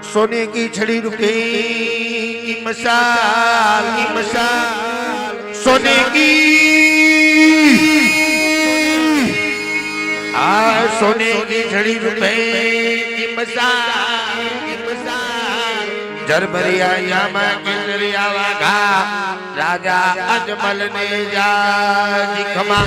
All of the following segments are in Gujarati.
सोने की छड़ी रुपए की मसाल सोने की सोने की छड़ी रुपए की मसाल जरबरिया यामा के दरिया वाघा राजा अजमल ने जा दिखमा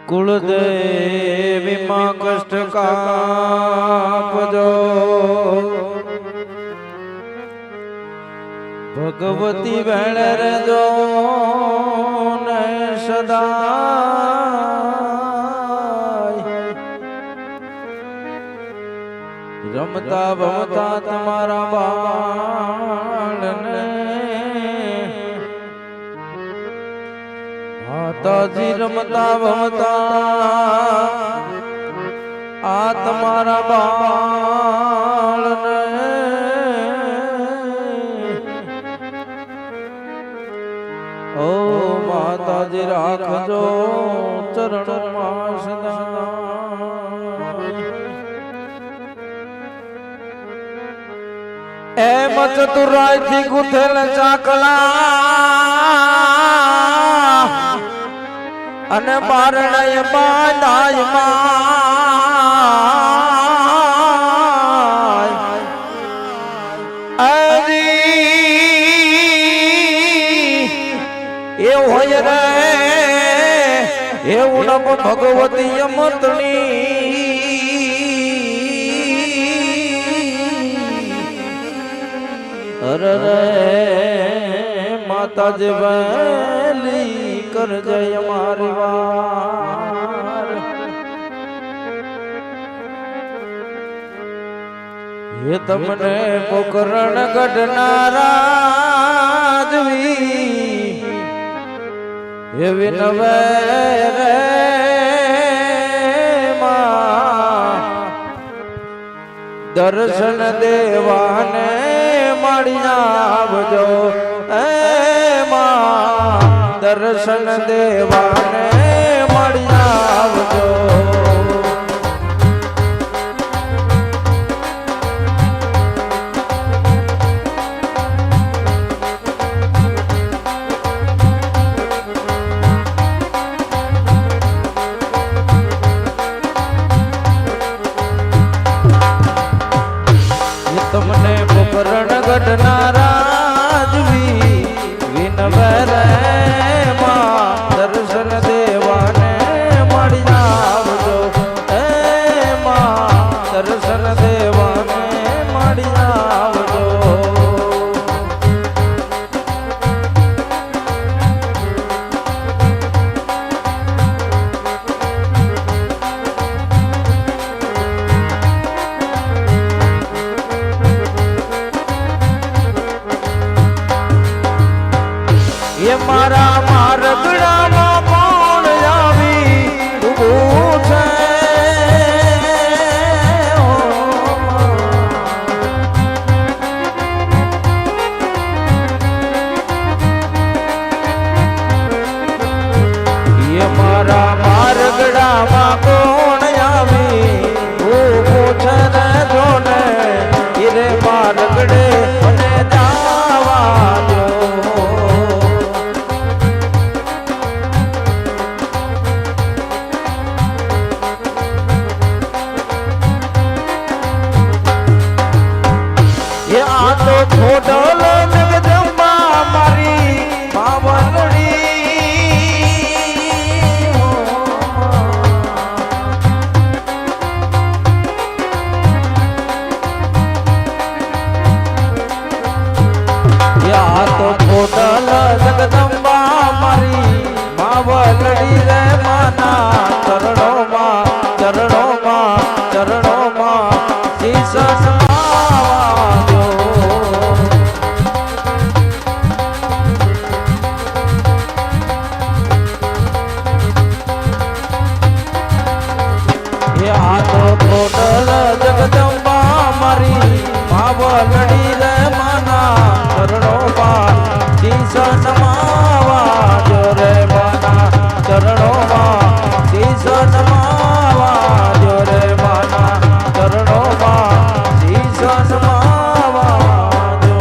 कुलदेवी माँ कष्ट कापजो भगवती भेड़ जो ने सदा रमता भमता तुम्हारा बाल ने माताजी रमता भमता आ तुम्हारा बाल ने ओ माताजी राखजो चरण में सदा एम चतुराई थी गुथेल चाकला अने बारणाय बांधाय माय अरी ए होय रे એવું નમ ભગવતી અમૃતની અરે રે માતા જ વેલી कर जय मारी वार ये तमने पोकरण गढ़नारा देवी ये विनवे रे मां दर्शन देवाने मળી આવજો ए मां दर्शन देवाने मળી આવજો વિનવે રે માં દર્શન દેવાને મળી આવજો હે માં દર્શન દેવાને મળી આવજો. એ મારા મારગડામાં કોણ આવી ઊભું છે એ મારા મારગડામાં કોણ આવી ઊભું છે ને જોને રે મારગડે મને જાવા દો. થોડલ જગદંબા મારી પાવનડી યા તો થોડલ જગદંબા મારી પાવનડી રે માના ચરણોમાં ચરણોમાં ચરણોમાં શીશ જગદંબા મારી માવલડી રે માના ચરણોમાં શીશ નમાવા જો રે માના ચરણોમાં શીશ નમાવા જો રે માના ચરણોમાં શીશ નમાવા જો.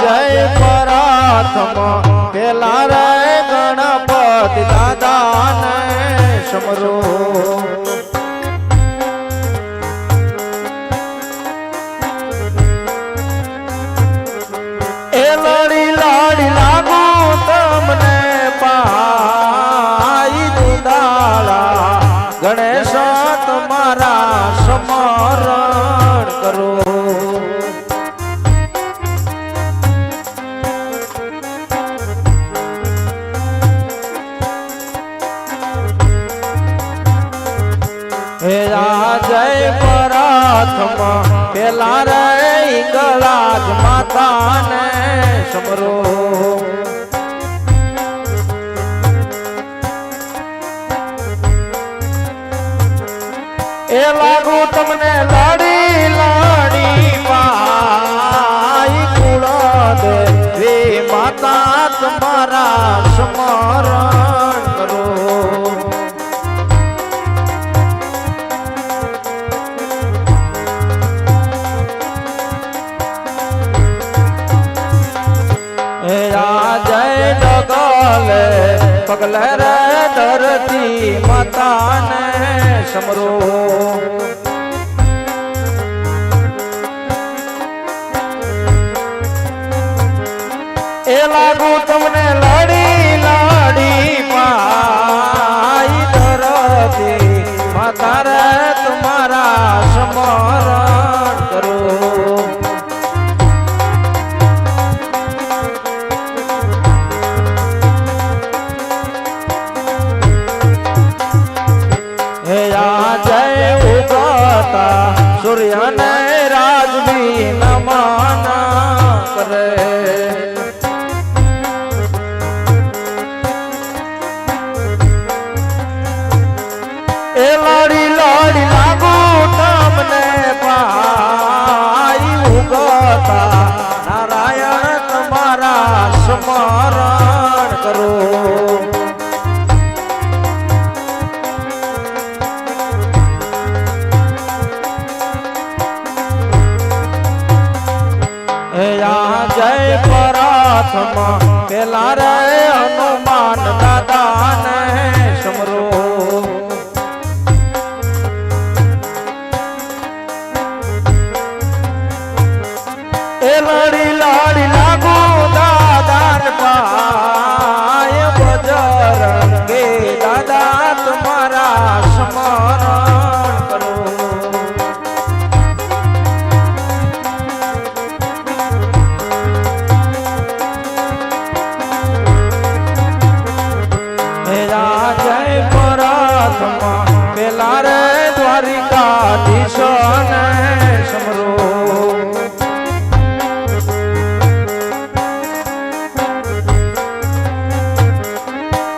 જય પરાથમ પેલા રે ગણપતિ દાદાને સમરો એ લડી લાડી લાગુ તમને પાઈ દુદાળા ગણેશ તમારા સ્મરણ કરો. જય પરાથમ પેલા રે ગળાજ માતાને સમરો એ લાગુ તમને લાડી લાડી પાઈ કુળ દે માતા તમારા સ્મરણ કરો. જય ડગલે પગલે રે ધરતી માતાને સમરો એ લાગુ તમને લાડી લાડી પાઈ ધરતી માતા રે તમારા સ્મરણ કરો. જય ઉગતા સૂર્યને રાજવી નમન કરે એ લાડી લાડી લાગુ તમને પાઈ ઉગતા નારાયણ તમારા સ્મરણ કરો. જય જય પ્રથમ પેલા રે હનુમાન દાદા ને સમરો એ લડી લાડી લાગુ દાદા ને પાય બજરંગે દાદા તમારા સ્મરણ કરો જય પરાત્મા પેલા રે દ્વારિકાધીશ ને સમરો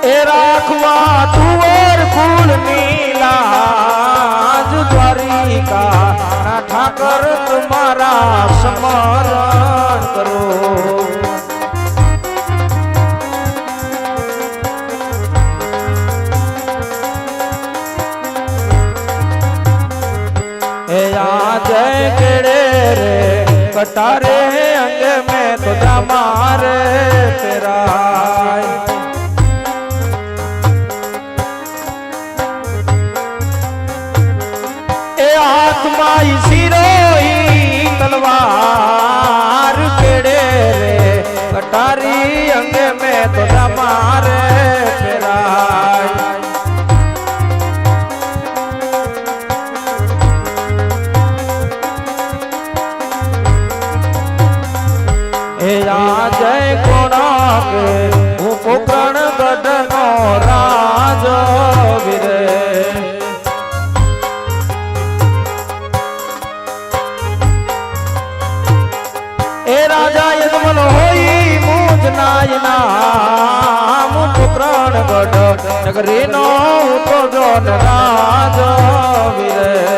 એ રાખવા તુવર કુળ નીલાજ દ્વારિકા ના ઠાકર તમારા સ્મરણ કરો जय केड़े रे कटारे अंग में तो मारे तेरा ए आत्मा सिरोही तलवार केड़े रे कटारी अंग में तो मारे तेरा जय कोणा के उपकरण गढ़नो राज वीरे ए राजा यजमन होई मुझ नायना उपकरण गढ़ नगरी नो तो जोन राज वीरे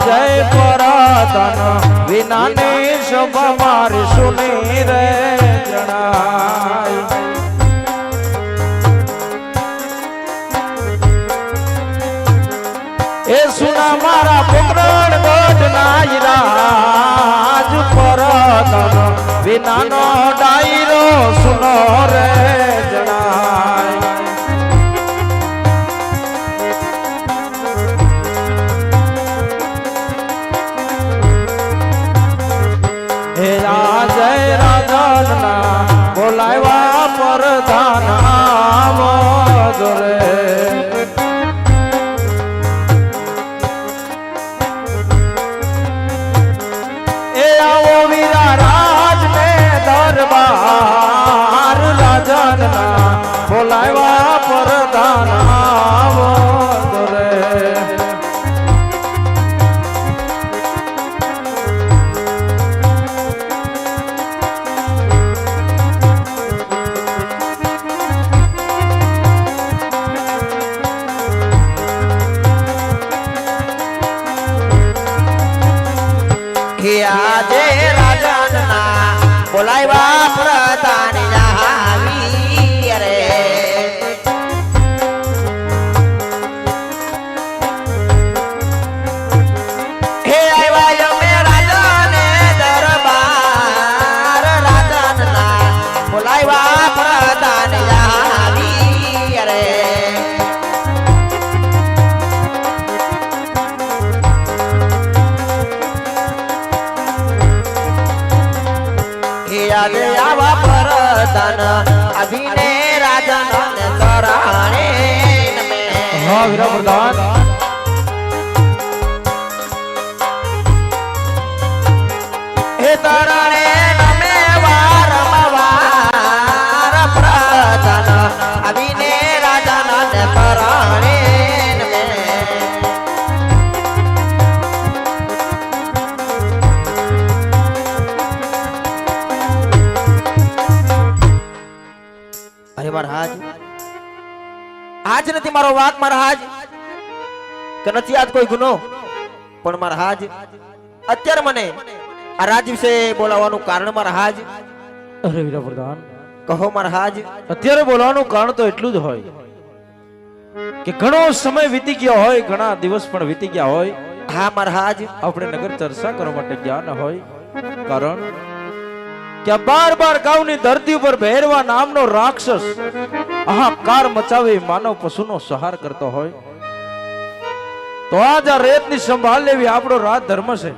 जय पराधन विना ने सब मार सुने रे जनाई ए सुना मारा पुकरण गढ़ नायराज पराधन विना नो डायरो सुनो रे जनाई जय राजा बोलावा प्रधान रे ए आओ वीरा राज में दरबार राजन बोलावा प्रधान रे આજે રાજાના બોલાવ્યા પ્રધાન આવી રે હે આવ્યા મે રાજાને દરબાર રાજાના બોલાવ્યા પ્રધાન આવી રે यादे आवा प्रधान अभिने राजन तराणे में हाँ वीरा प्रधान हे तराणे में वारंवार प्रधान अभिने राजन तराणे में अरे महाराज आज नहीं मारो वाक महाराज के नहीं आज कोई गुनो पण महाराज अत्यार मने आ राज विषय बोलावानु कारण महाराज अरे वीरा प्रधान कहो महाराज અત્યારે બોલવાનું કારણ તો એટલું જ હોય કે ઘણો સમય વીતી ગયો હોય, ઘણા દિવસ પણ વીતી ગયા હોય, હા મહારાજ, આપણે નગર ચર્ચા કરવા માટે ગયા ન હોય. કારણ કે આ બાર ગામની ધરતી ઉપર ભૈરવા નામનો રાક્ષસ હાહાકાર મચાવી માનવ પશુનો સંહાર કરતો હોય, તો આજ આ રેતની સંભાળ લેવી આપણો રાજ ધર્મ છે.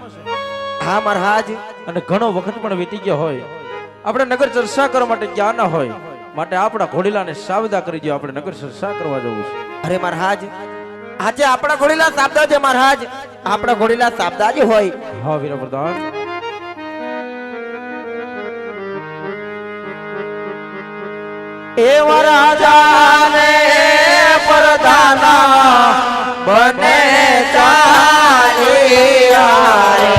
હા મહારાજ, અને ઘણો વખત પણ વીતી ગયો હોય, આપણે નગર ચર્ચા કરવા માટે ગયા ન હોય, માટે આપણા ઘોડીલાને સાવધા કરી દો, આપણે નગર ચર્ચા કરવા જવું છે. અરે મહારાજ, આજે આપણા ઘોડીલા સાબદા છે મહારાજ, આપણા ઘોડીલા સાબદા જ હોય. હા વીર પ્રધાન, એવા રાજાને પરદાના બને ચાલ્યા રે.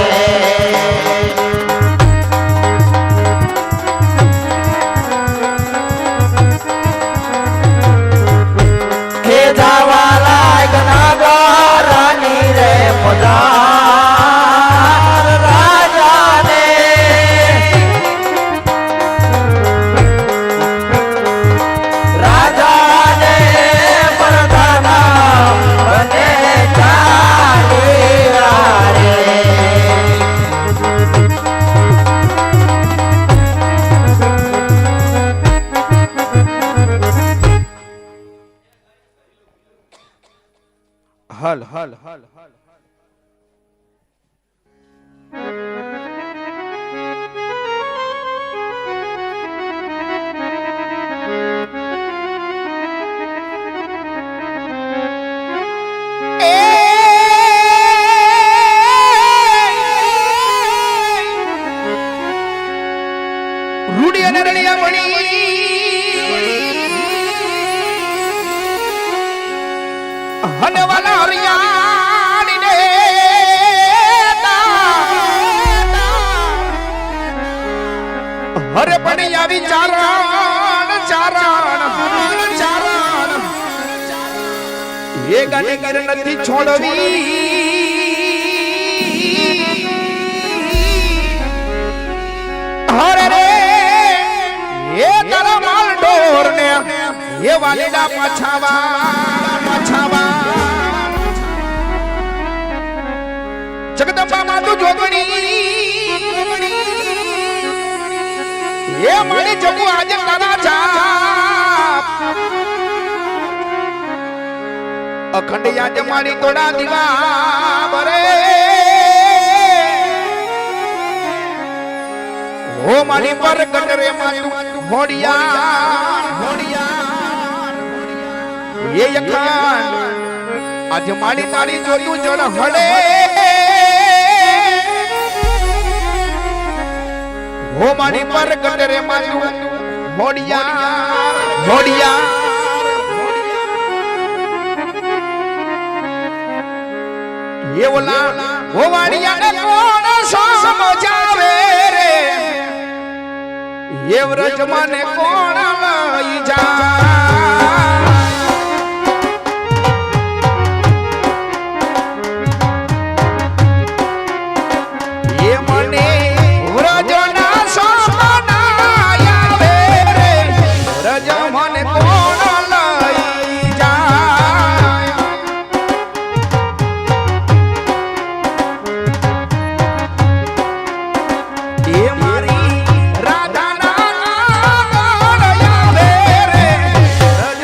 હે જાવા લાયક નાગરાની રે પધાર રાજાને. રાજાને પરદાના બને ચાલ્યા રે. હાલ હાલ હાલ રૂડી અને રણિયા મણી હનવાલા હરિયાણી ને હરે પણ આવી ચારણ ચારણ ચારણ એ ગાને ગીર નથી છોડવી હરે રે એ તારા માલ ઢોર ને એ વાલીડા પાછાવા જગદંબા માતુ જોગણી એ મારી જગુ આજે તારા જાપ અખંડ યાદ મારી તોડા દીવા બરે ઓ મારી પર કટરે માતુ હોડિયા એ અખંડ આજ મારી તારી જોયું જળ હડે હો મારી પર કટરે માતુ હોડિયા એ ઓલા હો વાડિયાને કોણ સમજાવે રે એ વ્રજ મને કોણ લઈ જાય એ મને વ્રજના સોમનાયા રે વ્રજ મને કોણ લઈ જાય એ મારી રાધાના ગણયા રે વ્રજ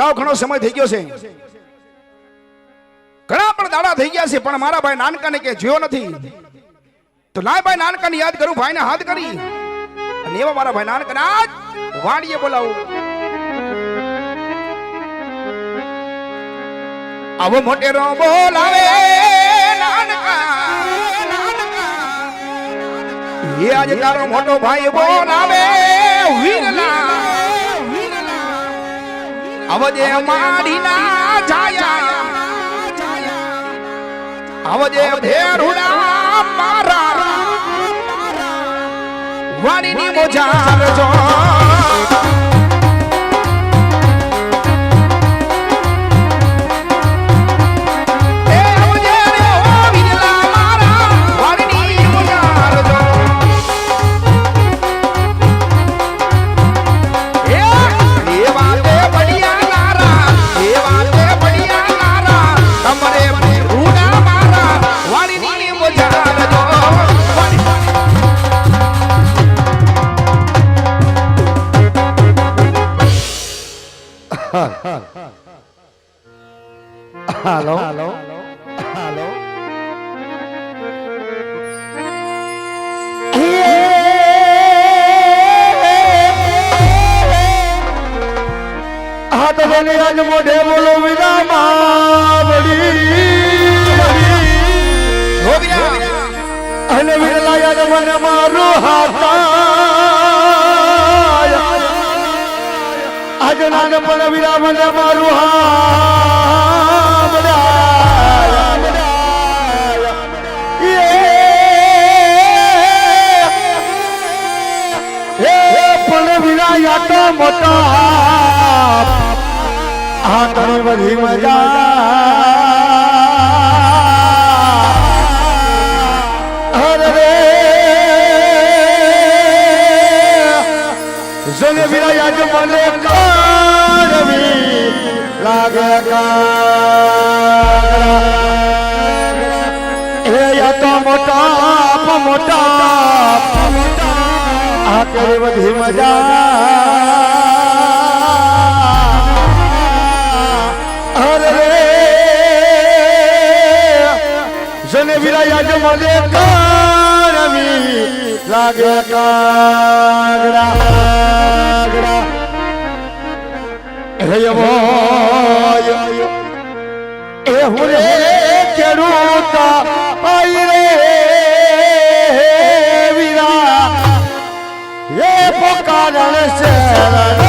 સાવ ઘણો સમય થઈ ગયો છે, ઘણા પણ દાડા થઈ ગયા છે, પણ મારા ભાઈ નાનકાને કે જોયો નથી. તો લાય ભાઈ નાનકાને યાદ કરું, ભાઈને હાથ કરી અને એવા મારા ભાઈ નાનકાને આજ વાડીએ બોલાવું. આવો મોટેરો બોલાવે નાનકા, એ આજે તારો મોટો ભાઈ બોલાવે વીરલા. આવજે માડીના જાયા, આવજે ભેરુડા મારા, વાડીની મોજાર જો. હાલો હાલો હાલો હા તો બોલી આજ મોઢે બોલો વિના અને વિરલા યાદ મને મારું હાથ આજ નાન પણ વિરા મને મારું પણ વિરા યાતો મોટા આ તને બધી મજા જોને વિરા યાદ મને લાગે એ યાતો મોટા મોટા આ કરી બધી મજા અરે જને વિરાયા મને કરવી લાગે કાગડા એ હુરે ખેડૂતા આઈ રે વિરા એ પોકારણ શરણ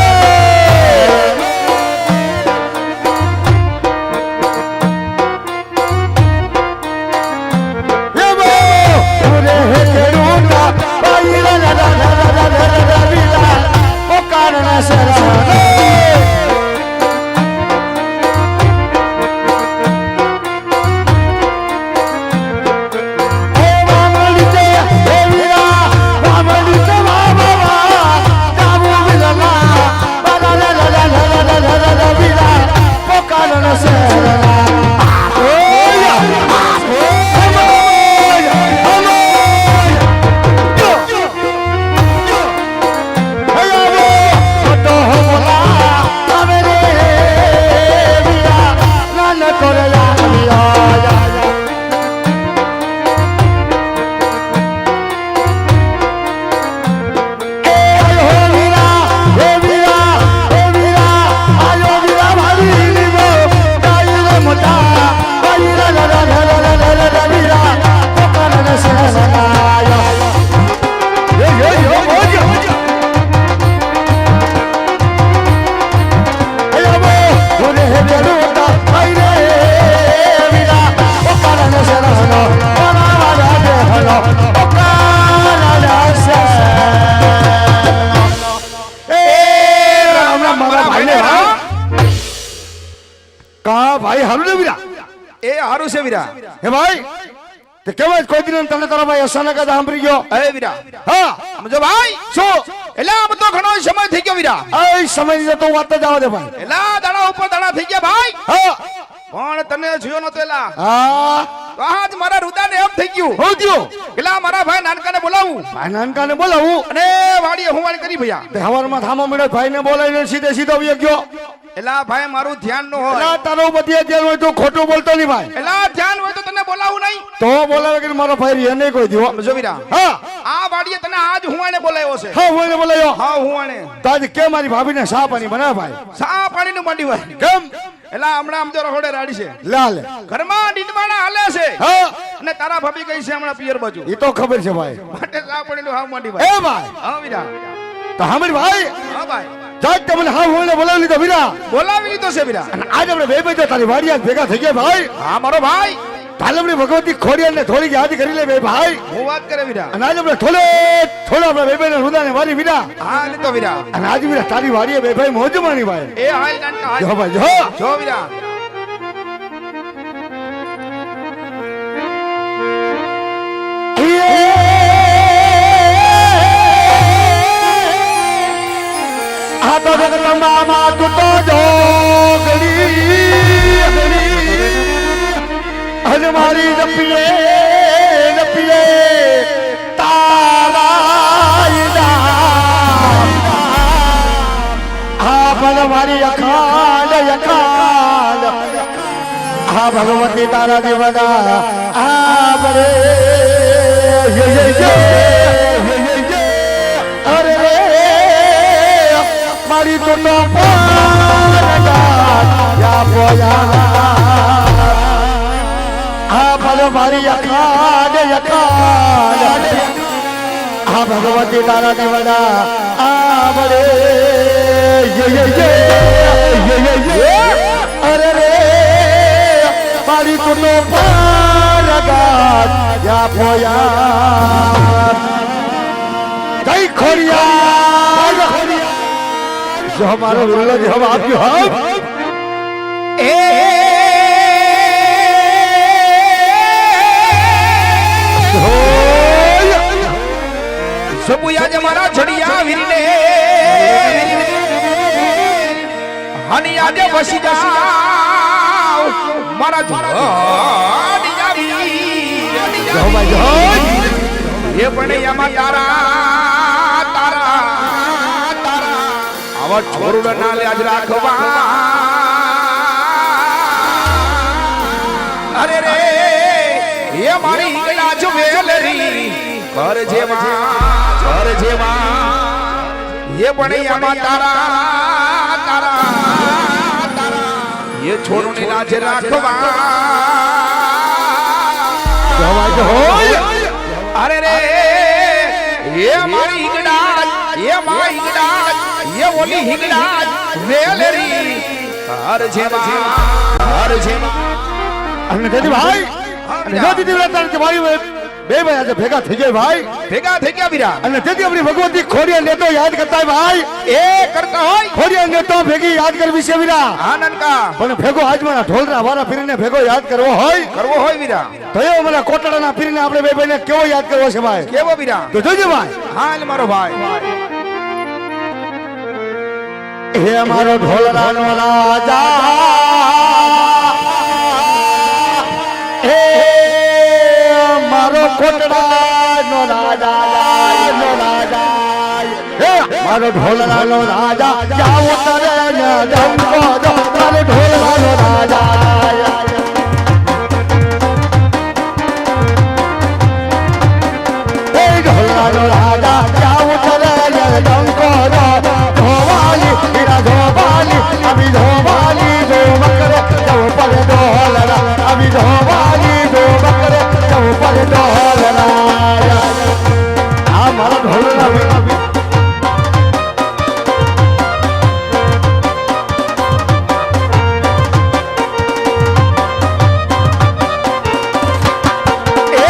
ભાઈ હારું ને વીરા એ હારું છે વીરા. હે ભાઈ તે કેવાય કોઈ દિન તને તારા ભાઈ અચાનક જ સાંભળી ગયો. એ વીરા હા સમજો ભાઈ શું એટલે આ બધો ઘણો સમય થઈ ગયો વીરા. એ સમય ની તો વાત જ આવા દે ભાઈ. એલા દાડા ઉપર દાડા થઈ ગયા ભાઈ. હા પણ તને જોયો નતો એલા. હા તો તો આજ મારા રુદાને એમ થઈ ગયું હું થયું એટલે આ મારા ભાઈ નાનકાને બોલાવું ભાઈ નાનકાને બોલાવું અને વાડીએ હું વાળી કરી ભૈયા તે હવારમાં થામા મળે ભાઈને બોલાવીને સીધે સીધો વયો ગયો એટલે આ ભાઈ મારું ધ્યાન ન હોય એલા તારો બધી ધ્યાન હોય તો ખોટું બોલતો નહીં ભાઈ એટલે આ ધ્યાન હોય તો તને બોલાવું નહીં તો બોલાવે કે મારો ભાઈ રે નહીં કોઈ દ્યો જો વીરા હા આ વાડીએ તને આજ હું આને બોલાવ્યો છે હા હું એને બોલાયો હા હું આને તો આજે કે મારી ભાભીને સા પાણી બનાવ ભાઈ સા પાણીનું માંડી ભાઈ કેમ એટલે હમણાં આમ તો રહોડે રાડી છે લાલ ઘરમાં ડીંડમાણા હાલે છે હા અને તારા ભાભી કઈ છે હમણાં પિયર બાજુ એ તો ખબર છે ભાઈ માટે સા પાણીનું હાવ માંડી ભાઈ એ ભાઈ હા વીરા તો હામર ભાઈ હા ભાઈ જાત તમને હા હું એને બોલાવી લીધો વીરા બોલાવી લીધો છે વીરા અને આજે આપણે બે તો તારી વાડિયા ભેગા થઈ ગયા ભાઈ હા મારો ભાઈ તાલમણી ભગવતી ખોડિયાને થોડી યાદ કરી લે બે ભાઈ હું વાત કરે વીરા અને આજે આપણે થોડો આપણે બે ભાઈને રુદાને વારી વીરા હા લીધો વીરા અને આજે વીરા તારી વાડીએ બે ભાઈ મોજ માણી ભાઈ એ હાલ નાનકા હાલ. જો ભાઈ જો જો વીરા આ તો જગદંબામાં તું તો જોગડી અને મારી નપીએ તારા આ પણ મારી અખાંડ આ ભગવતી તારા દેવના આ બરે અરે રે મારી તો આ ભલો મારી અખાંડ આ ભગવતી તારા દેવના આ બરે અરે રે મારી તો કઈ ખોડિયા જો મારો વિલ્લો જવાબ આપ્યો હા એ સબુયા જે મારા જડિયા વીરને હની આજે વસી જાવ મારા જડિયા જો ભાઈ જો એ પણ યામાં તારા આવા છોરુડા ના લાજ રાખવા અરે રે એ મારી હિંગલા જો વેલરી કર જેવા એ પણ યામાં તારા એ છોરુની લાજ રાખવા જો ભાઈ જો અરે રે એ મારી હિંગડા એ મારી હિંગડા એ ઓલી હિંગડા વેલરી હર જેવા અને તેથી ભાઈ અને જો દીદી વેતાન કે ભાઈ બે ભાઈ આજે ભેગા થઈ ગયા ભાઈ ભેગા થઈ ગયા વીરા અને તેથી આપણી ભગવતી ખોડિયા નેતો યાદ કરતા હોય ભાઈ એ કરતા હોય ખોડિયા નેતો ભેગી યાદ કરવી છે વીરા આનંદકા પણ ભેગો આજમાના ઢોલના વારા પીરીને ભેગો યાદ કરવો હોય કરવો હોય વીરા તો એવો મને કોટડાના પીરીને આપણે બે ભાઈને કેવો યાદ કરવો છે ભાઈ કેવો વીરા તો જોજો ભાઈ હાલ મારો ભાઈ હે મારો ઢોલરાનો રાજા હે મારો કોટડાનો રાજા હે મારો ઢોલરાનો રાજા જાઓ તરે ને ડંકો દો મારો ઢોલરાનો રાજા હે ઢોલરાનો રાજા જાઓ તરે ને ડંકો દો ધોવાલી હીરા ધોવાલી અભી ધોવાલી જો બકરે જો પર ઢોલરા અભી ધોવાલી જો બકરે જો પર ઢોલરા આ મારો ઢોલરા એ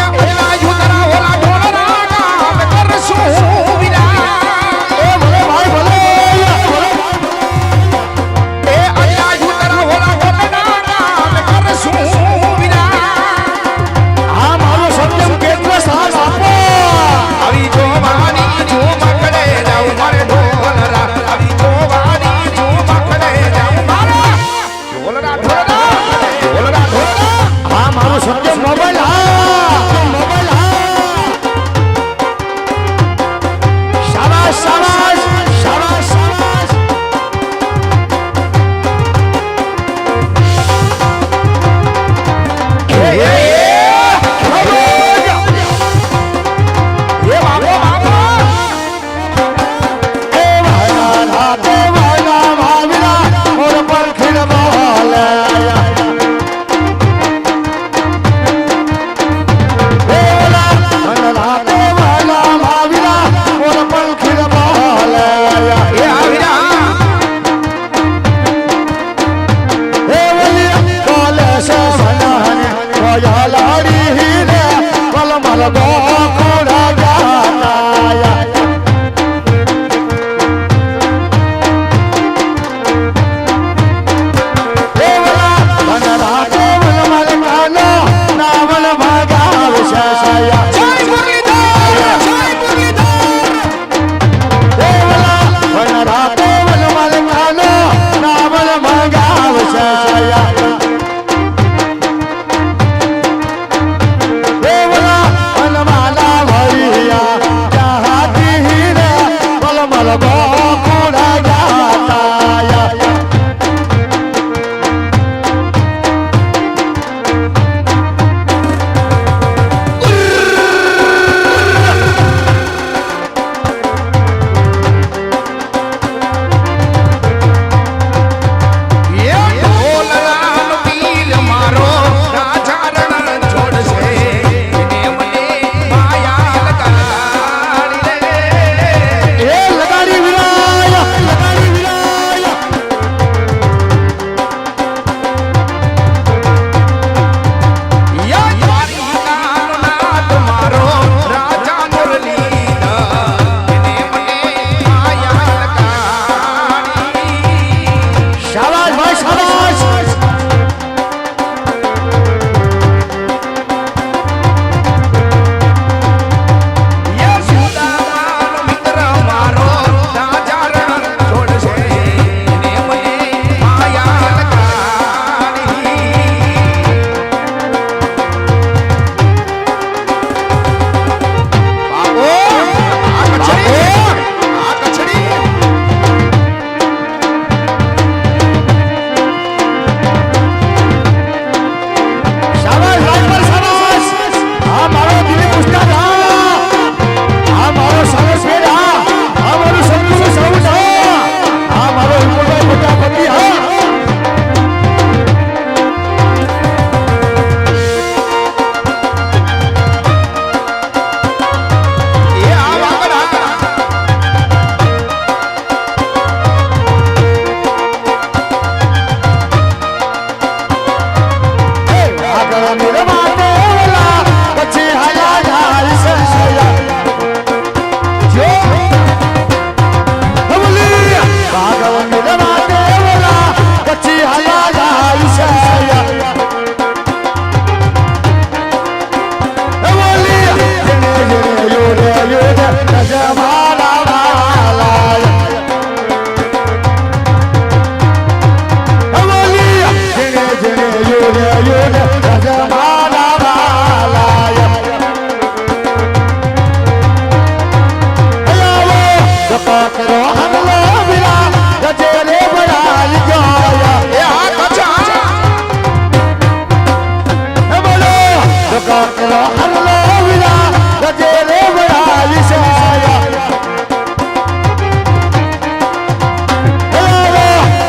હરલો વિના રજે રે બડા વિષાયા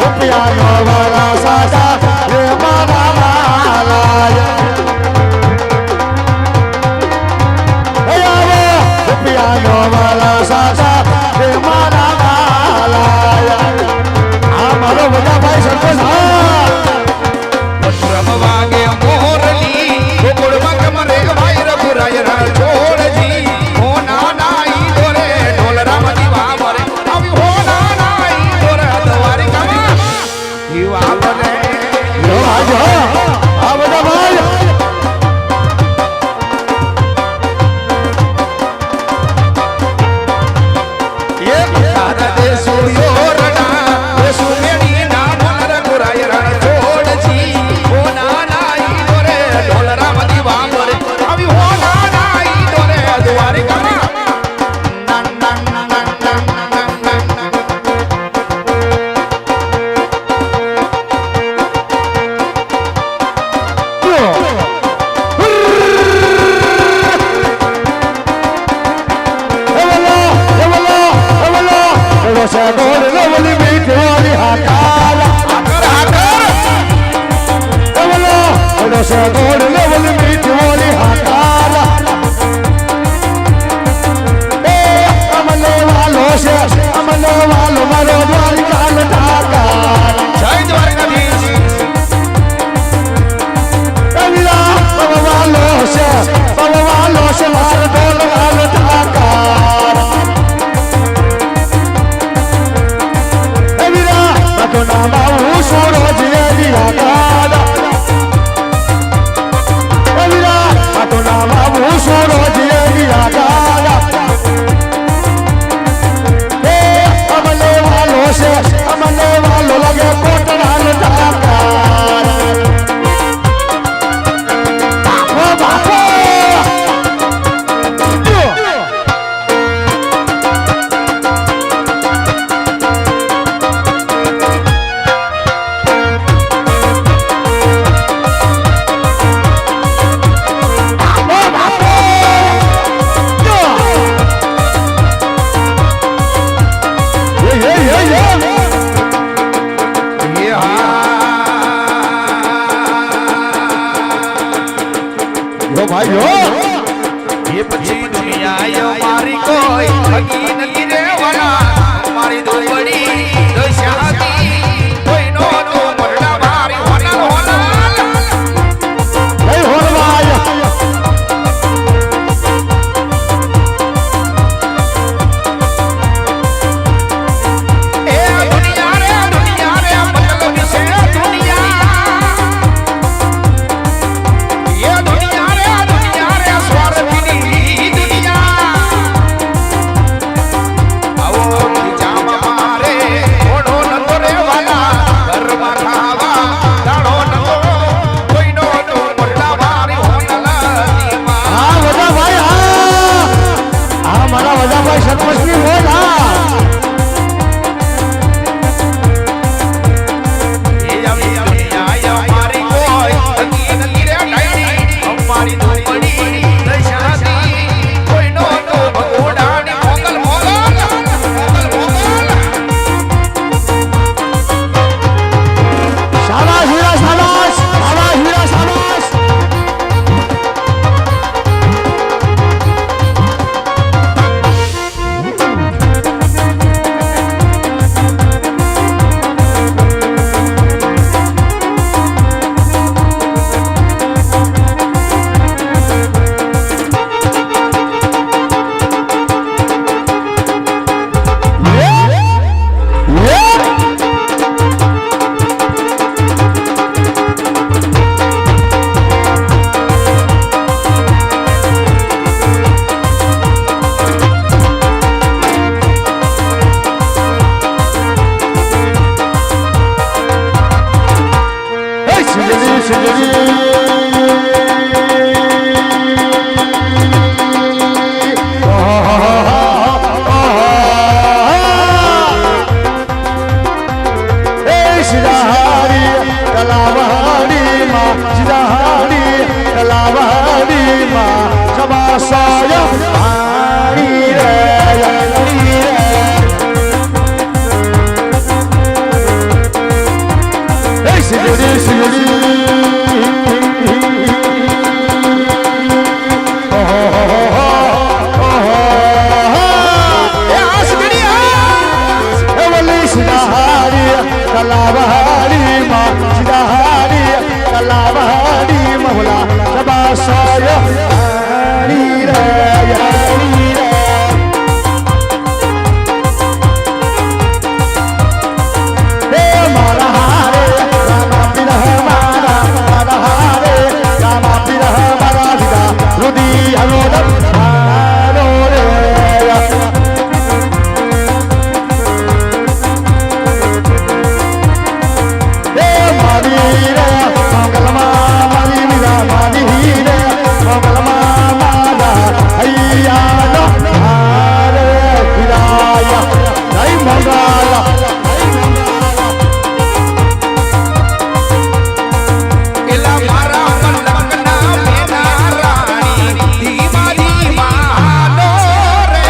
રૂપિયાનો વાલા સાદા રે મારા વાલાયા રૂપિયાનો વાલા સાદા રે મારા વાલાયા આ મારો બધા ભાઈ સરપંચ શ્રમ વાગે મોરલી ગોકુળમાં કમરે ભાઈ રઘુરાય રણ છોડજી હો નાનાઈ દોરે ઢોલ રામજી વાવરે આવી હો નાનાઈ દોરે દ્વારિકામાં ઈ વાવરે જો આજો આ બધા ભાઈ એક તારા દેશો યોરડા દેશો મેડી ના બોલ રઘુરાય રણ છોડજી હો નાનાઈ દોરે ઢોલ રામજી વાવરે આવી હો નાનાઈ દોરે દ્વારિકામાં નન નન નન નન નન ગોળ લવલી મીઠી વાળી હાકારા હાકર હાકર ગોળ લવલી મીઠી વાળી હાકારા એ અમને વાલો છે અમને વાલો મારો દ્વારિકાનો ઠાકાર જય દ્વારકાધીશ કવિરા વાલો છે મારો દ્વારિકાનો ઠાકાર તો નામ આવું સૂરજ એરિયા દાદા કવિરા તો નામ આવું સૂરજ એરિયા દાદા એ અમને વાલો છે અમને વાલો લાગે કોટડાનો ઠાકાર બાપો ભાઈઓ એ પછી દુનિયા મારી કોઈ હકી નથી રેવાના મારી દુબળી દશાતી કોઈ નો તો મરડા મારી હોના હોના નહીં હોરવાય એ દુનિયા રે મતલબ છે દુનિયા એ દુનિયા રે સ્વાર્થની દુનિયા સબાસાય પાણી રે પાણી રે એ સિગડી સિગડી કલાવાડી માં સિધારી કલાવાડી મહલા સબાસાય પાણી રે પાણી રે હે મારા હારે રામા પીર મારા હારે રામા પીર મારા વિદા રુદી હલોદમ હારો રે એલા મારા પલકના મેના રાણી ધીમા ધીમા હાલો રે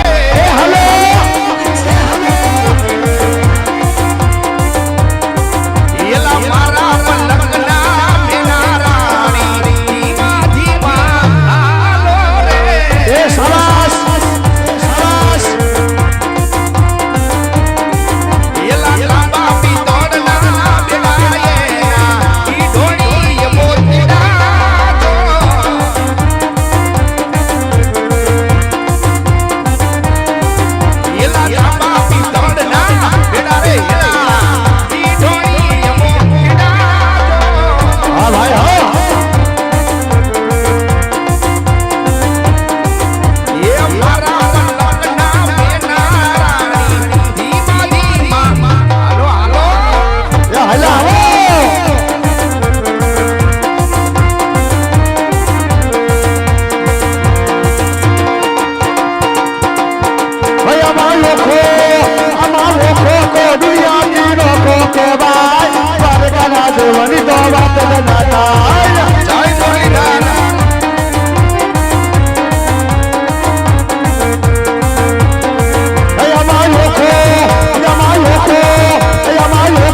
એલા મારા પલકના મેના રાણી ધીમા ધીમા હાલો રે એ સરસ સરસ એલા લાંબા પિત્તળના બેડાયેના ઈ ઢોળી મોતીડા જો એલા લાંબા પિત્તળના બેડાયેના ઈ ઢોળી મોતીડા જો હા ભાઈ હા એ મારા પલકના મેના રાણી ધીમા ધીમા હાલો હાલો એ હાલા આવો ભાઈ અમારો ખો કો દુનિયા કી નો ખો કે ભાઈ દ્વારકાના દેવની તો વાત જ ના થાય જય ધોળીધાર ભાઈ અમારો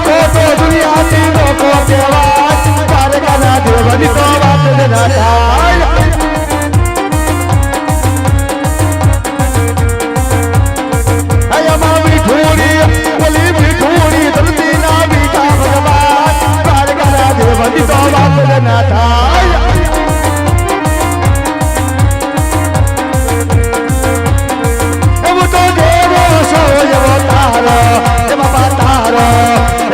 ખો તો દુનિયા કી નો ખો કે ભાઈ દ્વારકાના દેવની તો વાત જ ના થાય અયમા મીઠોડી ઓલી મીઠોડી ધરતી ના મીઠા ભગવાન દ્વારકાના દેવની તો વાત જ ના થાય એવો તો દેવો સો એવો તારો એમાં પાતારો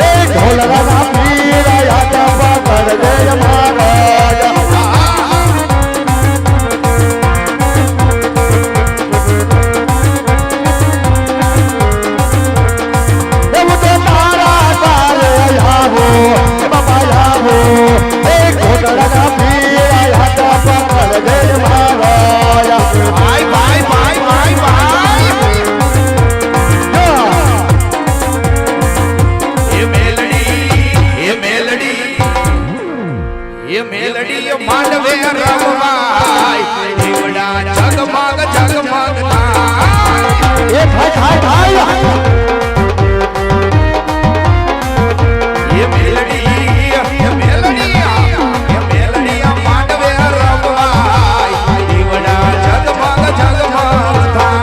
એ ઢોલરાના પીર યાદ પકડ દે મારો એવું તો તારા તારે આવો બાપા આવો એક ઘોટડાના પીરા હાથ પકડ દે મારો ભાઈ ભાઈ ભાઈ ભાઈ ભાઈ એ મેલડી માંડવે રમવાય દીવડા જગમગ જગમગ થાય એ થાય થાય થાય એ મેલડી માંડવે રમવાય દીવડા જગમગ જગમગ થાય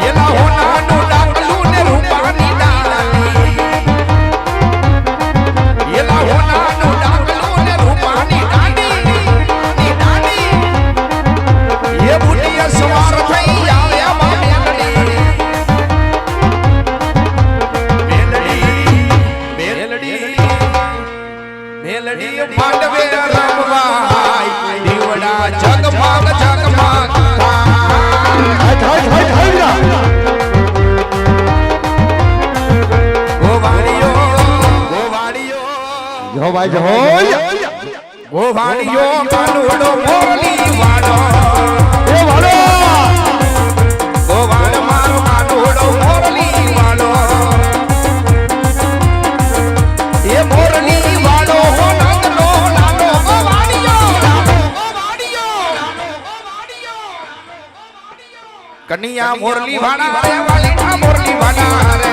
એલા હોનાનું ડાકલું ને રૂપાની ડાળી એલા હોનાનું ડાકલું ને રૂપાની ડાળી એ બુટીએ સવાર થઈ આવ્યા માં મેલડી માંડવે રમવાય દીવડા જગમગ જગમગ થાય થાય થાય જો ભાઈ જો ગોવાળિયો કાનુડો મોલી વાળો એ વાળો ગોવાળ મારો કાનુડો મોરલી વાળો એ મોરલી વાળો કનિયા મોરલી વાળા રે વાલીના મોરલી વાળા રે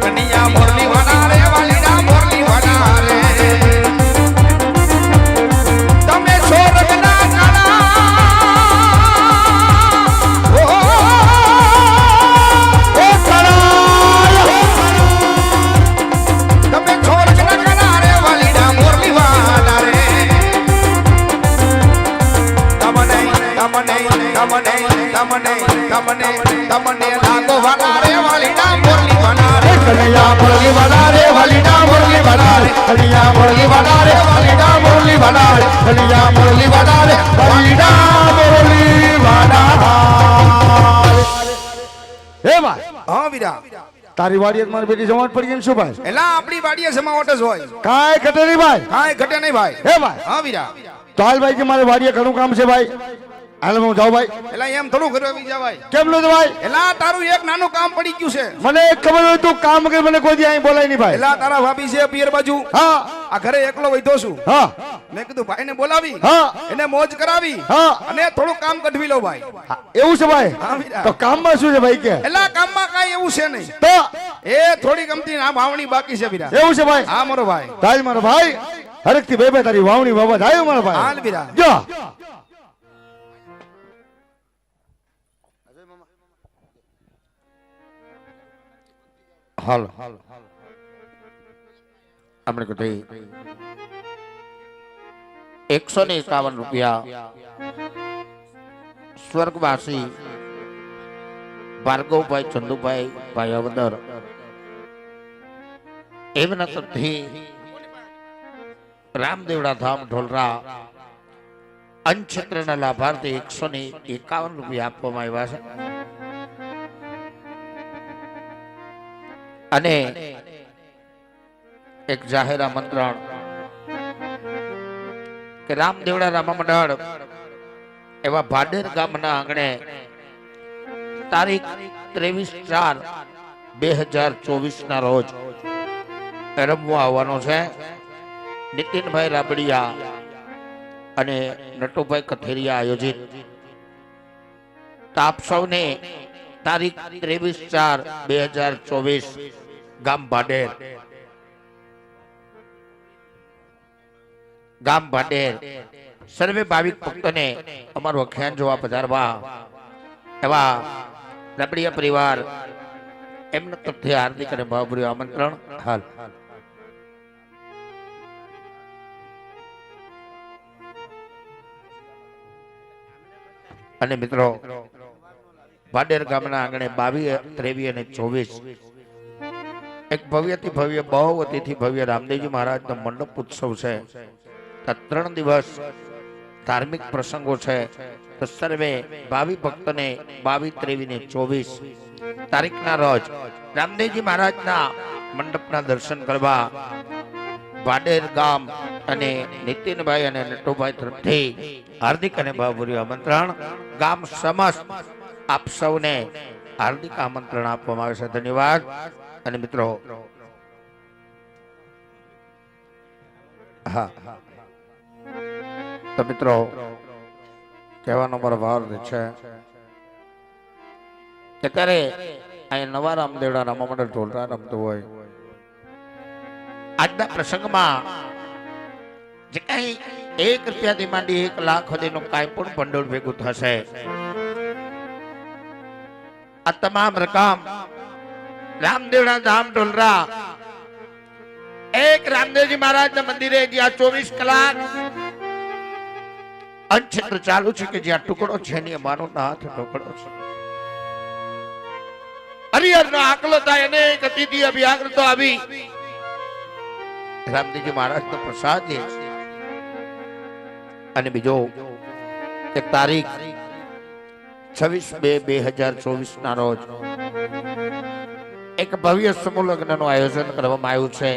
કનિયા મોરલી વાળા રે વાલીના મોરલી વાળા રે તમે સ્વર્ગના કાળા ઓ તમે સ્વર્ગના કાળા રે વાલીના મોરલી વાળા રે તમને લાગો વાળા રે વાલીના મોરલી વાળા રે કનૈયા મુરલી વાલા રે વાલીના મુરલી વાલા રે કનૈયા મુરલી વાલા રે વાલીના મુરલી વાલા રે કનૈયા મુરલી વાલા રે વાલીના મુરલી વાલા હે ભાઈ હા વીરા તારી વાડીએ મારી બેટી જવાન પડી ગઈ ને શું ભાઈ એલા આપણી વાડીએ સમાવટ જ હોય કાંઈ ઘટે નહીં ભાઈ કાંઈ ઘટે નહીં ભાઈ હે ભાઈ હા વીરા તો હાલ ભાઈ કે મારે વાડીએ ઘણું કામ છે ભાઈ હાલ હું જાઉં ભાઈ એલા એમ થોડું કરવી જવાય કેમ નો ભાઈ એલા તારું એક નાનું કામ પડી ગયું છે મને ખબર હોય તું કામ વગર મને કોઈ દી અહીં બોલાય નહીં ભાઈ એલા તારા ભાભી છે પિયર બાજુ હા આ ઘરે એકલો વૈધો છું હા મેં કીધું ભાઈને બોલાવી હા એને મોજ કરાવી હા અને થોડું કામ કઢવી લો ભાઈ એવું છે ભાઈ હા વીરા તો કામમાં શું છે ભાઈ કે એલા કામમાં કાંઈ એવું છે નહીં તો એ થોડી ગમતી ના વાવણી બાકી છે વીરા એવું છે ભાઈ હા મારો ભાઈ તાજ મારો ભાઈ હરકથી બે બે તારી વાવણી બાબત આવ્યો મારો ભાઈ હાલ વીરા જો હાલ આપણે કીધું 151 રૂપિયા સ્વર્ગવાસી ભાર્ગવભાઈ ચંદુભાઈ ભાયાવદર એમના તરફથી રામદેવડા ધામ ઢોલરા અંશક્ષેત્રના લાભાર્થી 151 રૂપિયા આપવામાં આવ્યા છે અને એક જાહેર આમંત્રણ કે રામદેવડા રામા મંડળ એવા ભાડેર ગામના આંગણે તારીખ 23/4/2024 ના રોજ રમવા આવવાનો છે નીતિનભાઈ રાબડિયા અને નટુભાઈ કથેરિયા આયોજિત તો આપ સૌને તારીખ 23/4/2024 ગામ ભાડેર સર્વે ભાવિક ભક્તોને અમારું અખ્યાન જોવા પધારવા એવા રાબડિયા પરિવાર એમના તરફથી હાર્દિક અને ભાવભર્યું આમંત્રણ હાલ અને મિત્રો ભાડેર ગામના આંગણે 22, 23 અને 24 એક ભવ્યથી ભવ્ય બહુ અતિથી ભવ્ય રામદેવજી મહારાજનો મંડપ ઉત્સવ છે. 3 દિવસ ધાર્મિક પ્રસંગો છે. તો સર્વે ભાવિ ભક્તોને 22, 23 ને 24 તારીખના રોજ રામદેવજી મહારાજના મંડપના દર્શન કરવા ભાડેર ગામ અને નીતિનભાઈ અને નટુભાઈ તરફથી હાર્દિક અને ભાવભર્યું આમંત્રણ. ગામ સમસ્ત આપ સૌને હાર્દિક આમંત્રણ આપવામાં આવે છે. ધન્યવાદ. અને મિત્રો હા તો મિત્રો કહેવાનો મારો ભાવ છે કે ત્યારે અહીં નવા રામદેવડા રામા મંડળ ઢોલરા રમતું હોય. આજના પ્રસંગમાં જે કઈ 1 રૂપિયાથી માંડી 1 લાખ સુધીનું કાંઈ પણ ભંડોળ ભેગું થશે, આ તમામ રકમ રામદેવડા ધામ ઢોલરા એક રામદેવજી મહારાજના મંદિરે જ્યાં 24 કલાક અંશક્ષેત્ર ચાલુ છે કે જ્યાં ટુકડો છે ને માનો નાથ ટુકડો છે. હરિહરનો આકલો થાય અનેક અતિથિ અભ્યાગ્રતો આવી રામદેવજી મહારાજનો પ્રસાદ લે છે. અને બીજો એક તારીખ 26/2/2024 ના રોજ એક ભવ્ય સમૂહ લગ્નનું આયોજન કરવામાં આવ્યું છે.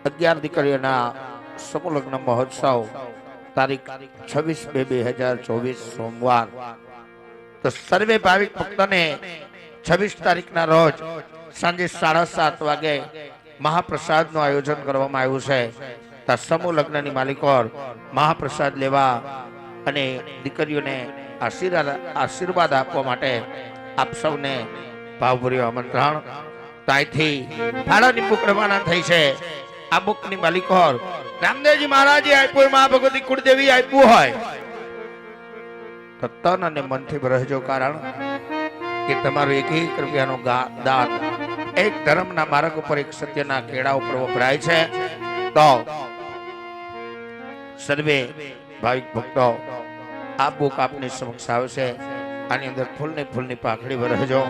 11 દીકરીઓના સમૂહ લગ્ન મહોત્સવ તારીખ 26/2/2024 સોમવાર. તો સર્વે ભાવિક ભક્તોને 26 તારીખના રોજ સાંજે 7:30 વાગે મહાપ્રસાદનું આયોજન કરવામાં આવ્યું છે. સમૂહ લગ્નની માલિકો મહાપ્રસાદ લેવા અને દીકરીઓને આશીર્વાદ આપવા માટે આપ સૌને ભાવભર્યું આમંત્રણ. ત્યાંથી ફાળાની બુક રવાના થઈ છે. આ બુકની માલિકોર રામદેવજી મહારાજે આપ્યું, મા ભગવતી કુળદેવી આપ્યું હોય તો તન અને મનથી રહેજો, કારણ કે તમારું એક રૂપિયાનું દાન એક ધર્મના માર્ગ ઉપર, એક સત્યના કેળા ઉપર વપરાય છે. તો સર્વે ભાવિક ભક્તો આ બુક આપની સમક્ષ આવશે. આની અંદર ફૂલની પાખડી વરહજો.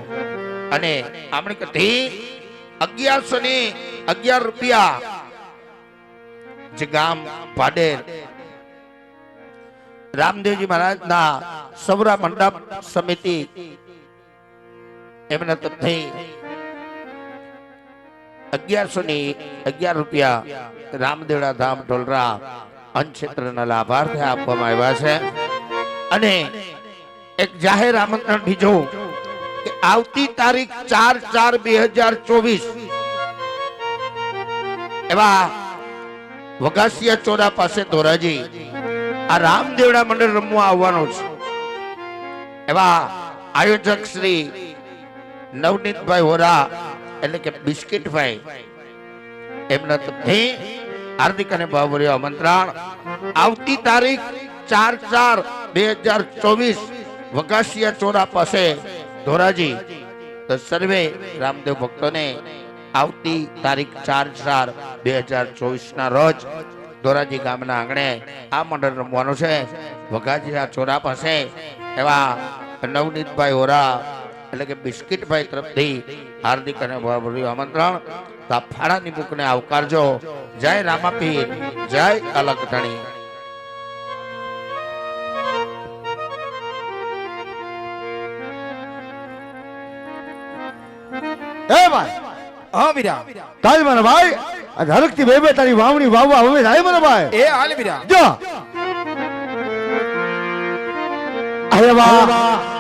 અને આપણે કથી 1111 રૂપિયા જે ગામ પાડેર રામદેવજી મહારાજના સૌરા મંડપ સમિતિ એમના તરફથી 1111 રૂપિયા રામદેવડા ધામ ઢોલરા અન્નક્ષેત્રના લાભાર્થે આપવામાં આવ્યા છે. અને એક જાહેર આમંત્રણ બીજું કે આવતી તારીખ 4/4/2024 એવા વગાસિયા ચોરા પાસે ધોરાજી આ રામદેવડા મંડળ રમવા આવવાનું છે. એવા આયોજક શ્રી નવનીતભાઈ હોરા એટલે કે બિસ્કિટભાઈ એમના તરફથી હાર્દિક અને ભાવભર્યું આમંત્રણ. આવતી તારીખ 4/4/2024 વગાસિયા ચોરા પાસે ધોરાજી. તો સર્વે રામદેવ ભક્તોને આવતી તારીખ 4/4/2024 ના રોજ ધોરાજી ગામના આંગણે આ મંડળ રમવાનું છે. વગાસિયા ચોરા પાસે એવા નવનીતભાઈ હોરા એટલે કે બિસ્કિટભાઈ તરફથી હાર્દિક અને ભાવભર્યું આમંત્રણ. તો આ ફાળાની બુકને આવકારજો. જય રામાપીર, જય અલગ ધણી. એ ભાઈ હા વીરા, કાલ મારા ભાઈ આ ધરકતી બેબે તારી વાવણી વાવવા હવે જાય મારા ભાઈ. એ હાલ વીરા. જો અરે વાહ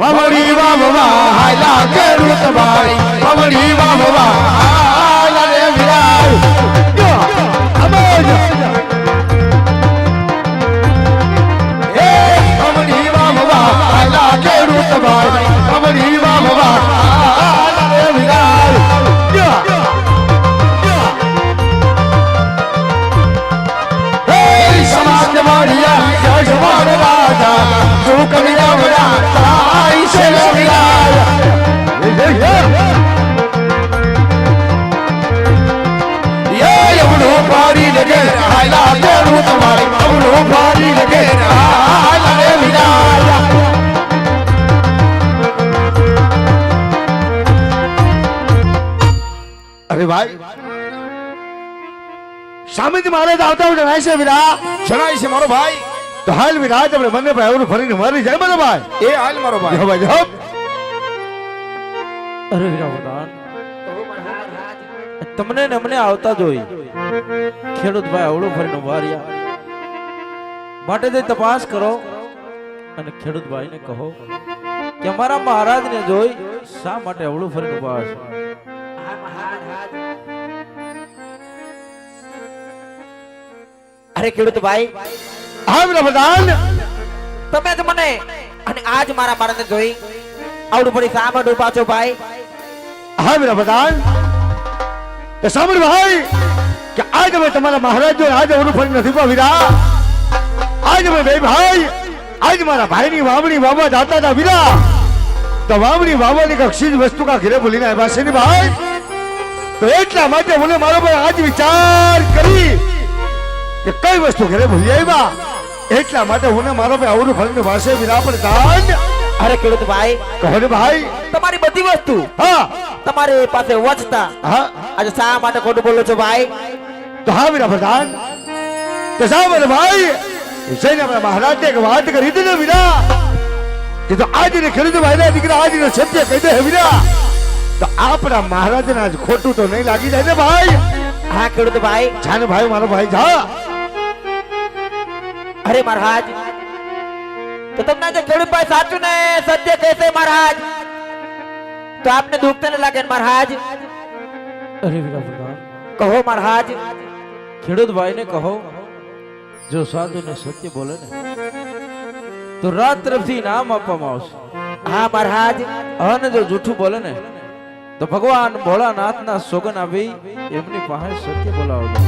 વાવણી વાવવા હાલા કરું તમારી વાવણી વાવવા હાલા રે વિરાય. જો અમોજ એ વાવણી વાવવા હાલા કરું તમારી વાવણી વાવવા હાલા રે વિરાય. જો હે સમાજ વાળિયા જય જવાન રાજા તું કવિતા વડા તાઈ છે વિરાય. યે યમનો પારી લગે હાલા કરું તમારી યમનો પારી લગે હાલા રે વિરાય. અરે ભાઈ સામેથી મહારાજ આવતા હોય જણાય છે વિરા. જણાય છે મારો ભાઈ. તો હાલ વિરાજ આપણે બંને ભાઈ આવરું ફરીને મારી જાય મારા ભાઈ. એ હાલ મારો ભાઈ. જો ભાઈ જો અરે વીરા વરદાન, તમને ને અમને આવતા જોઈ ખેડૂત ભાઈ અવળું ફરીને ઉભા રહ્યા. માટે તે તપાસ કરો અને ખેડૂત ભાઈને કહો કે અમારા મહારાજને જોઈ શા માટે અવળું ફરીને ઉભા છે. અરે ખેડૂત ભાઈ, હા વિરા પ્રધાન તમે જ મને અને આજ મારા બાળકને જોઈ આવડું પડી શા માટે ઉભા છો ભાઈ? હા વિરા પ્રધાન તો સાંભળ ભાઈ કે આજ અમે તમારા મહારાજ જો આજે આવરું ફરી નથી ઉભા વિરા. આજ અમે બે ભાઈ આજ મારા ભાઈની વાવણી વાવવા જાતા હતા વિરા. તો વાવણી વાવવાની કક્ષી વસ્તુ કા ઘરે ભૂલીને આવ્યા છે ને ભાઈ. તો એટલા માટે મને મારો ભાઈ આજ વિચાર કરી કે કઈ વસ્તુ ઘરે ભૂલી આવ્યા. એટલા માટે હું મારો ભાઈ આવડું ફરીને પાસે વિરા પ્રધાન. અરે ખેડૂત ભાઈ, કહો ને ભાઈ. તમારી બધી વસ્તુ હા તમારી પાસે વચતા હા આજે શા માટે ખોટું બોલો છો ભાઈ? તો હા વિરા પ્રધાન તો સાંભળ ભાઈ જઈને આપણા મહારાજને એક વાત કરી હતી ને વિરા કે જો આજને ખેડૂત ભાઈના દીકરા આજને સત્ય કહી દે વિરા તો આપણા મહારાજને આજ ખોટું તો નહીં લાગી જાય ને ભાઈ. હા ખેડૂત ભાઈ. જાને ભાઈ મારો ભાઈ જા. અરે મહારાજ, તો તમને જે ખેડૂત ભાઈ સાચું ને સત્ય કહેશે મહારાજ તો આપને દુઃખ તો ન લાગે ને મહારાજ? અરે વીરા વરદાન, કહો મહારાજ. ખેડૂત ભાઈને કહો જો સાધુ ને સત્ય બોલે ને તો રાત તરફથી ઇનામ આપવામાં આવશે. હા મહારાજ. અને જો જૂઠું બોલે ને તો ભગવાન ભોળાનાથના સોગન આવી એમની પાસે સત્ય બોલાવજો.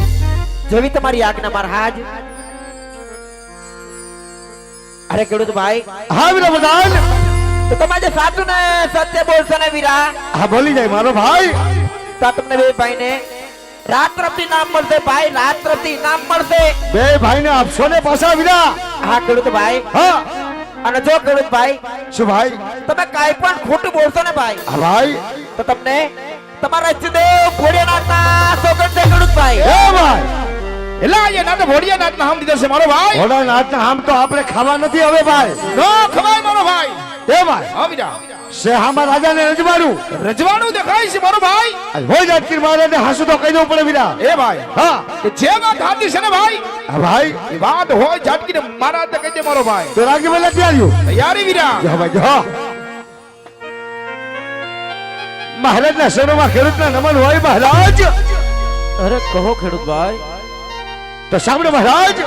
જેવી તમારી આજ્ઞા મહારાજ. અરે ખેડૂત ભાઈ, હા વીરા પ્રધાન. તો તમે જે સાચું ને સત્ય બોલશો ને વીરા, હા બોલી જાય મારો ભાઈ. તો તમને બે ભાઈને રાત તરફથી ઇનામ મળશે ભાઈ, રાત તરફથી ઇનામ મળશે. બે ભાઈને આપશો ને પાછા વીરા. હા ખેડૂત ભાઈ. હા અને જો ખેડૂત ભાઈ શું ભાઈ? તમે કાંઈ પણ ખોટું બોલશો ને ભાઈ, હા ભાઈ. તો તમને તમારા ઈષ્ટદેવ ભોળિયાનાથના સોગંદ છે ખેડૂત ભાઈ. એ ભાઈ એલા એ નાથ ભોળિયાનાથના હામ દીધો છે મારો ભાઈ. ભોળાનાથના આમ તો આપણે ખાવા નથી હવે ભાઈ. નો ખવાય મારો ભાઈ. એ ભાઈ હા વીરા. શેહામાં રાજાને રજવાડું રજવાડું દેખાય છે મારો ભાઈ. હોય જાતકીર મહારાજને હાસુ તો કહી દઉં પડે વીરા. એ ભાઈ હા કે જે વાત હાથી છે ને ભાઈ, હા ભાઈ. એ વાત હોય ઝાટકીને મારા હાથે કહી દે મારો ભાઈ. તો રાગી મેલા ક્યાં રહ્યું? તૈયારી વીરા. જો ભાઈ જો મહારાજના શરણમાં ખેડૂતના નમન હોય મહારાજ. અરે કહો ખેડૂત ભાઈ. તો સાંભળો મહારાજ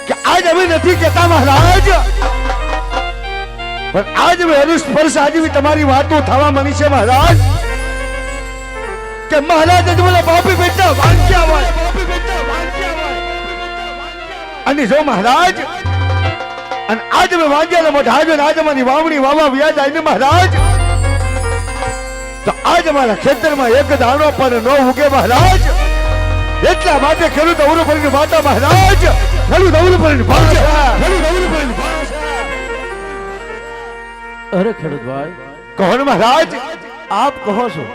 કે આજ અમે નથી કહેતા મહારાજ, પણ આજ મેં સ્પર્શ આજવી તમારી વાતો થવા મની છે મહારાજ. કે મહારાજ જ બોલે બાપી બેટા વાંચ્યા હોય. અને જો મહારાજ અને આજ મેં વાંચ્યા મોઢા જો આજ અમારી વાવણી વાવા વ્યાજ આવીને મહારાજ, તો આજ અમારા ખેતરમાં એક દાણો પણ ન ઉગે મહારાજ. એટલા માટે ખેડૂત અવરું પડીને વાતા મહારાજ, ખેડૂત અવરું પડીને ભાષા, ખેડૂત અવરું પડીને ભાષા. અરે ખેડૂત ભાઈ, કોણ મહારાજ? આપ કહો છો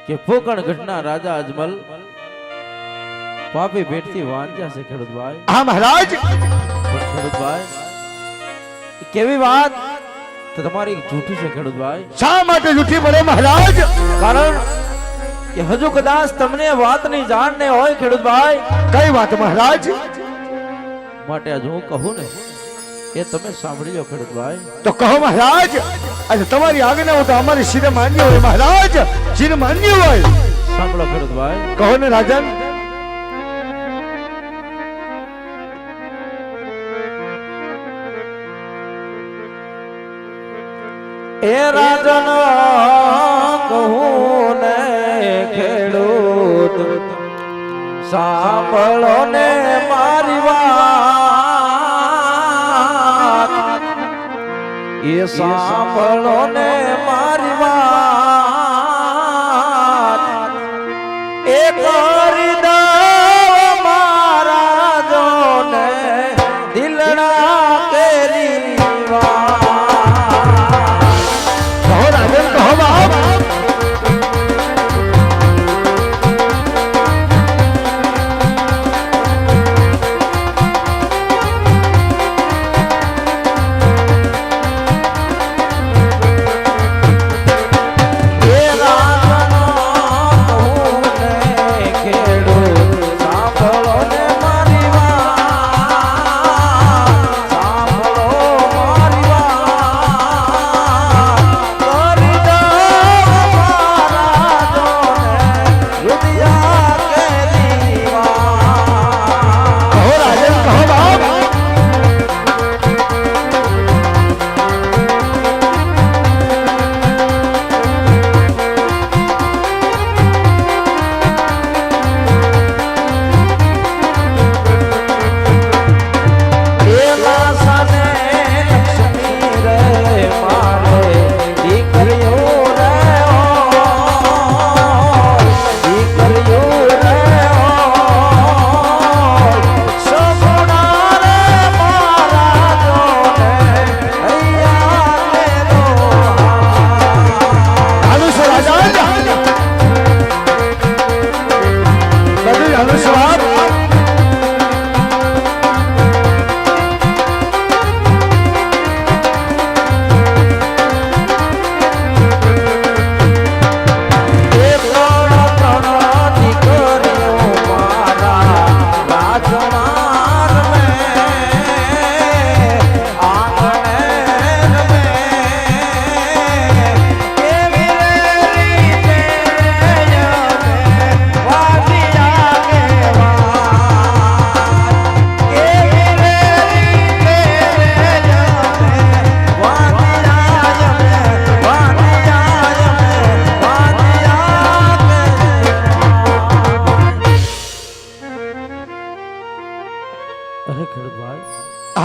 કે પોકણ ઘટના રાજા અજમલ પાપી ભેટથી વાંચ્યા છે ખેડૂત ભાઈ. હા મહારાજ. પણ ખેડૂત ભાઈ કેવી વાત, તો તમારી જૂઠી છે ખેડૂત ભાઈ. શા માટે જૂઠી પડે મહારાજ? કારણ કે હજુ કદાચ તમને વાતની જાણ ને હોય ખેડૂત ભાઈ, કઈ વાત મહારાજ? માટે આજ હું કહું ને એ તમે સાંભળી લો ખેડૂત ભાઈ. તો કહો મહારાજ. આજે તમારી આજ્ઞા તો અમારી શિર માન્ય હોય મહારાજ, શિર માન્ય હોય. સાંભળો ખેડૂત ભાઈ. કહો ને રાજન. એ રાજન કહું ને ખેડૂત સાંભળો ને મારી વાત, એ સાંભળો ને મારી વાત, એ કરી દઉં મારા જોને દિલના કેરી વાત. કહો રાજન, કહો બાપ. એ રાજન કહું ને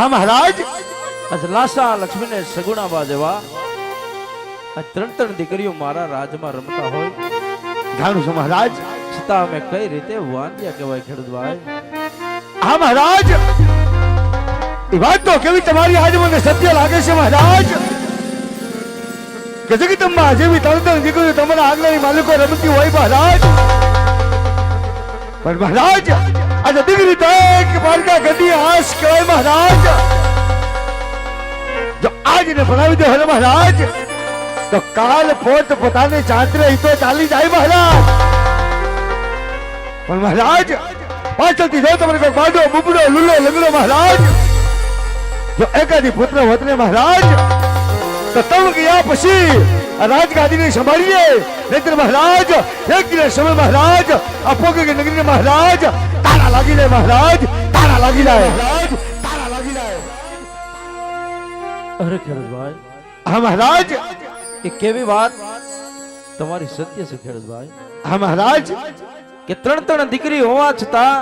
હા મહારાજ આજ લાસા લક્ષ્મીને સગુણાબા જેવા આ ત્રણ દીકરીઓ મારા રાજમાં રમતા હોય જાણું છું મહારાજ છતાં અમે કઈ રીતે વાંધ્યા કહેવાય ખેડૂતભાઈ. હા મહારાજ એ વાત તો કેવી તમારી આજે મને સત્ય લાગે છે મહારાજ કે જગદંબા જેવી ત્રણ દીકરીઓ તમારા આગળની માલિકો રમતી હોય મહારાજ, પણ મહારાજ આજે દીકરી તો એક બાળકા ગદી આશ કહેવાય મહારાજ. જો આજને ભણાવી દો હરે મહારાજ તો કાલ પોત પોતાની ચાંદરે હિતો ચાલી જાય મહારાજ. પણ મહારાજ પાછળથી જો તમારે કોઈ બાડો બુબડો લુલો લગડો મહારાજ જો એકાદી પુત્ર વતને મહારાજ તો તમ ગયા પછી રાજગાદીને સંભાળીએ નહીતર મહારાજ એક દિવસ સમય મહારાજ આ પોગી નગરીને મહારાજ તારા લાગી જાય મહારાજ, તારા લાગી જાય મહારાજ, તારા લાગી જાય. અરે ખેડૂતભાઈ હા મહારાજ એ કેવી વાત તમારી સત્ય છે ખેડૂતભાઈ. હા મહારાજ કે ત્રણ દીકરી હોવા છતાં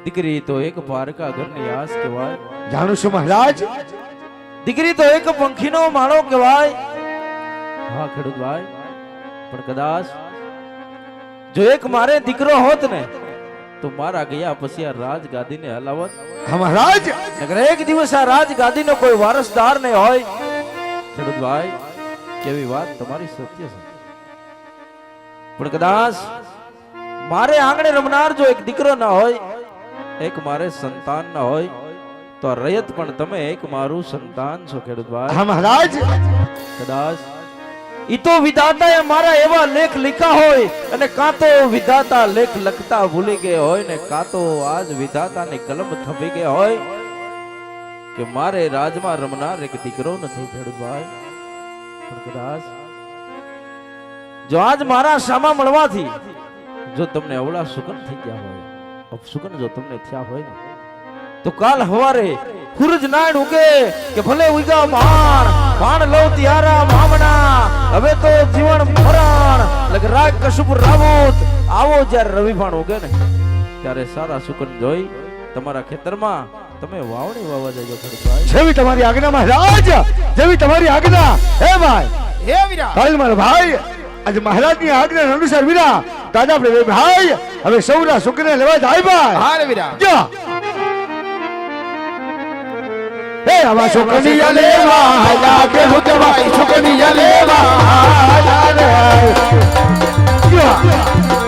દીકરી તો એક પારકા ઘરની આસ કહેવાય, જાણું છું મહારાજ દીકરી તો એક પંખીનો માળો કહેવાય. હા ખેડૂતભાઈ પણ કદાચ જો એક મારે દીકરો હોત ને તો મારા ગયા પછી આ રાજગાદીને હલાવત. હા મહારાજ નકર એક દિવસ આ રાજગાદીનો કોઈ વારસદાર નહીં હોય. ખેડૂતભાઈ કેવી વાત તમારી સત્ય છે, પણ કદાચ મારે આંગણે રમનાર જો એક દીકરો ના હોય, એક મારે સંતાન ના હોય તો આ રયત પણ તમે એક મારું સંતાન છો ખેડૂતભાઈ. હા મહારાજ કદાચ ઈ તો વિધાતાએ મારા એવા લેખ લખ્યા હોય અને કાં તો વિધાતા લેખ લખતા ભૂલી ગયા હોય ને કાં તો આજ વિધાતાની કલમ થંભી ગયા હોય કે મારે રાજમાં રમનાર એક દીકરો નથી ખેડૂતભાઈ. પણ કદાચ જો આજ મારા સામા મળવાથી જો તમને અવળા સુગન થઈ ગયા હોય, અપસુગન જો તમને થયા હોય ને તો કાલ હવારે સૂરજ નાણ ઉગે કે ભલે ઉગા ભાણ લઉં ત્યારા મામણા હવે તો જીવન મરણ લગ રાગ કશુપ રાવોત આવો જ્યારે રવિભાણ ઉગે ને ત્યારે સારા સુકન જોઈ તમારા ખેતરમાં તમે વાવણી વાવવા જજો ખેડૂતભાઈ. જેવી તમારી આજ્ઞા મહારાજ, જેવી તમારી આજ્ઞા. હે ભાઈ હે વીરા હાલ મારા ભાઈ આજે મહારાજની આજ્ઞા અનુસાર વીરા દાદા આપણે ભાઈ હવે સૌના સુખને લેવા જાય ભાઈ. હા રે વીરા જા હે આવા સુખનિયા લેવા લાગે ભાઈ છોકરીયા લેવા જા